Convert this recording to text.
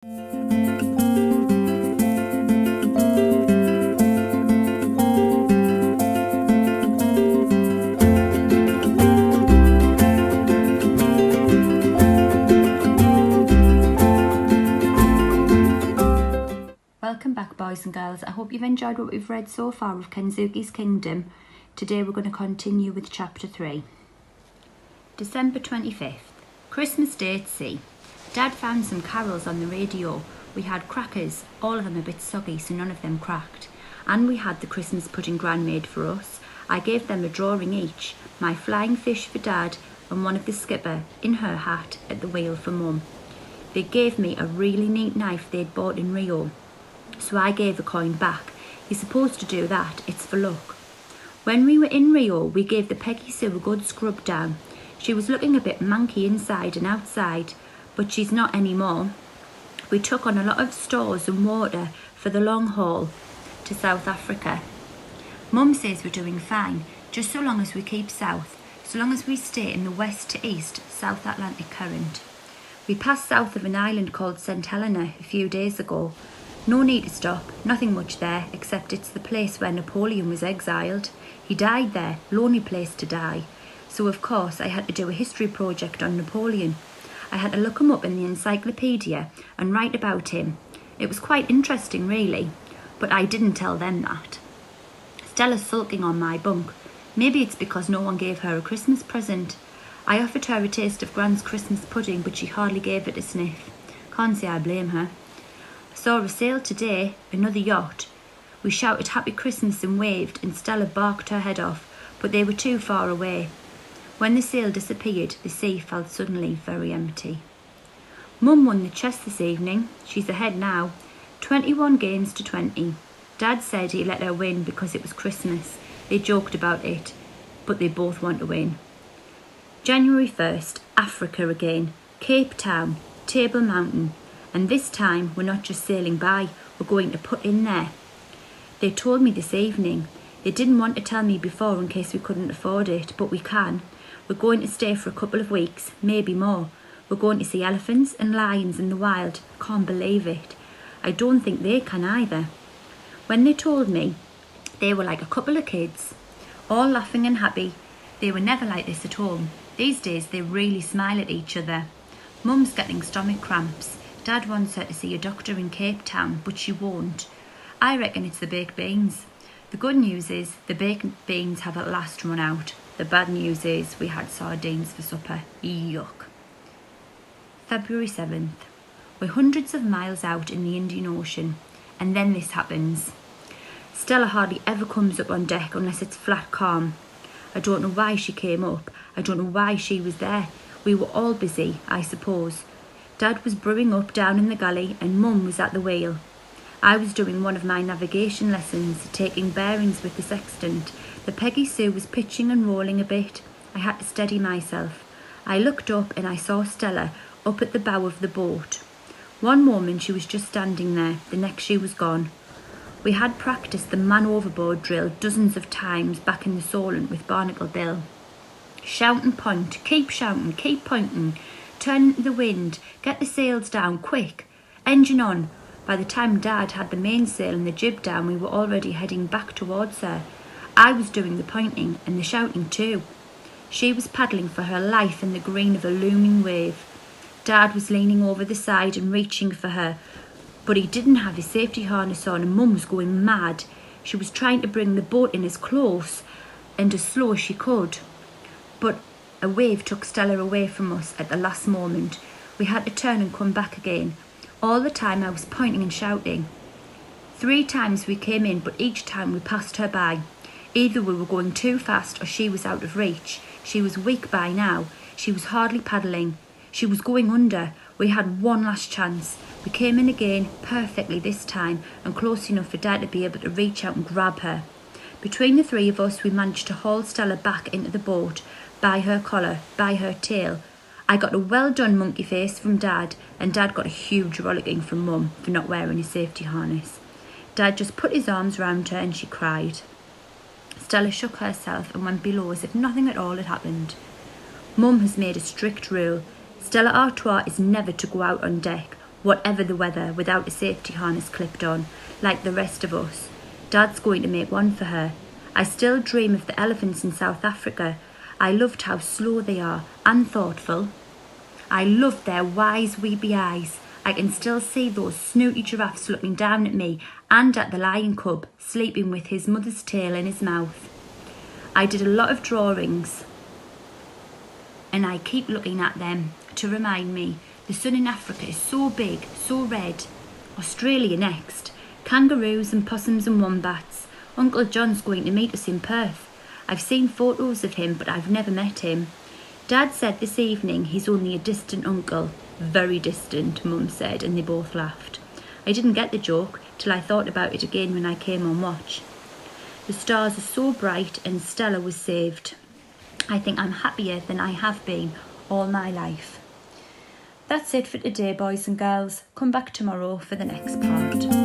Welcome back, boys and girls. I hope you've enjoyed what we've read so far of Kensuke's Kingdom. Today we're going to continue with chapter 3. December 25th, Christmas Day at sea. Dad found some carols on the radio. We had crackers, all of them a bit soggy so none of them cracked. And we had the Christmas pudding Gran made for us. I gave them a drawing each, my flying fish for Dad and one of the skipper in her hat at the wheel for Mum. They gave me a really neat knife they'd bought in Rio. So I gave a coin back. You're supposed to do that, it's for luck. When we were in Rio, we gave the Peggy Sue a good scrub down. She was looking a bit manky inside and outside, but she's not anymore. We took on a lot of stores and water for the long haul to South Africa. Mum says we're doing fine, just so long as we keep south, so long as we stay in the west to east South Atlantic current. We passed south of an island called St. Helena a few days ago. No need to stop, nothing much there, except it's the place where Napoleon was exiled. He died there, lonely place to die. So of course I had to do a history project on Napoleon. I had to look him up in the encyclopedia and write about him. It was quite interesting really, but I didn't tell them that. Stella's sulking on my bunk. Maybe it's because no one gave her a Christmas present. I offered her a taste of Gran's Christmas pudding, but she hardly gave it a sniff. Can't say I blame her. Saw a sail today, another yacht. We shouted Happy Christmas and waved, and Stella barked her head off, but they were too far away. When the sail disappeared, the sea felt suddenly very empty. Mum won the chess this evening. She's ahead now, 21 games to 20. Dad said he let her win because it was Christmas. They joked about it, but they both want to win. January 1st, Africa again, Cape Town, Table Mountain. And this time, we're not just sailing by, we're going to put in there. They told me this evening. They didn't want to tell me before in case we couldn't afford it, but we can. We're going to stay for a couple of weeks, maybe more. We're going to see elephants and lions in the wild. Can't believe it. I don't think they can either. When they told me, they were like a couple of kids, all laughing and happy. They were never like this at home. These days, they really smile at each other. Mum's getting stomach cramps. Dad wants her to see a doctor in Cape Town, but she won't. I reckon it's the baked beans. The good news is the baked beans have at last run out. The bad news is we had sardines for supper. Yuck. February 7th. We're hundreds of miles out in the Indian Ocean, and then this happens. Stella hardly ever comes up on deck unless it's flat calm. I don't know why she came up. I don't know why she was there. We were all busy, I suppose. Dad was brewing up down in the galley and Mum was at the wheel. I was doing one of my navigation lessons, taking bearings with the sextant. The Peggy Sue was pitching and rolling a bit. I had to steady myself. I looked up and I saw Stella up at the bow of the boat. One moment she was just standing there, the next she was gone. We had practiced the man overboard drill dozens of times back in the Solent with Barnacle Bill. Shout and point, keep shouting, keep pointing. Turn into the wind, get the sails down, quick. Engine on. By the time Dad had the mainsail and the jib down, we were already heading back towards her. I was doing the pointing and the shouting too. She was paddling for her life in the green of a looming wave. Dad was leaning over the side and reaching for her, but he didn't have his safety harness on and Mum was going mad. She was trying to bring the boat in as close and as slow as she could. But a wave took Stella away from us at the last moment. We had to turn and come back again. All the time I was pointing and shouting. 3 times we came in, but each time we passed her by. Either we were going too fast or she was out of reach. She was weak by now. She was hardly paddling. She was going under. We had one last chance. We came in again, perfectly this time, and close enough for Dad to be able to reach out and grab her. Between the 3 of us, we managed to haul Stella back into the boat, by her collar, by her tail. I got a well done monkey face from Dad, and Dad got a huge rollicking from Mum for not wearing his safety harness. Dad just put his arms round her and she cried. Stella shook herself and went below as if nothing at all had happened. Mum has made a strict rule. Stella Artois is never to go out on deck. whatever the weather, without a safety harness clipped on, like the rest of us. Dad's going to make one for her. I still dream of the elephants in South Africa. I loved how slow they are and thoughtful. I loved their wise weepy eyes. I can still see those snooty giraffes looking down at me and at the lion cub sleeping with his mother's tail in his mouth. I did a lot of drawings and I keep looking at them to remind me the sun in Africa is so big, so red. Australia next. Kangaroos and possums and wombats. Uncle John's going to meet us in Perth. I've seen photos of him, but I've never met him. Dad said this evening he's only a distant uncle. Very distant, Mum said, and they both laughed. I didn't get the joke till I thought about it again when I came on watch. The stars are so bright and Stella was saved. I think I'm happier than I have been all my life. That's it for today, boys and girls. Come back tomorrow for the next part.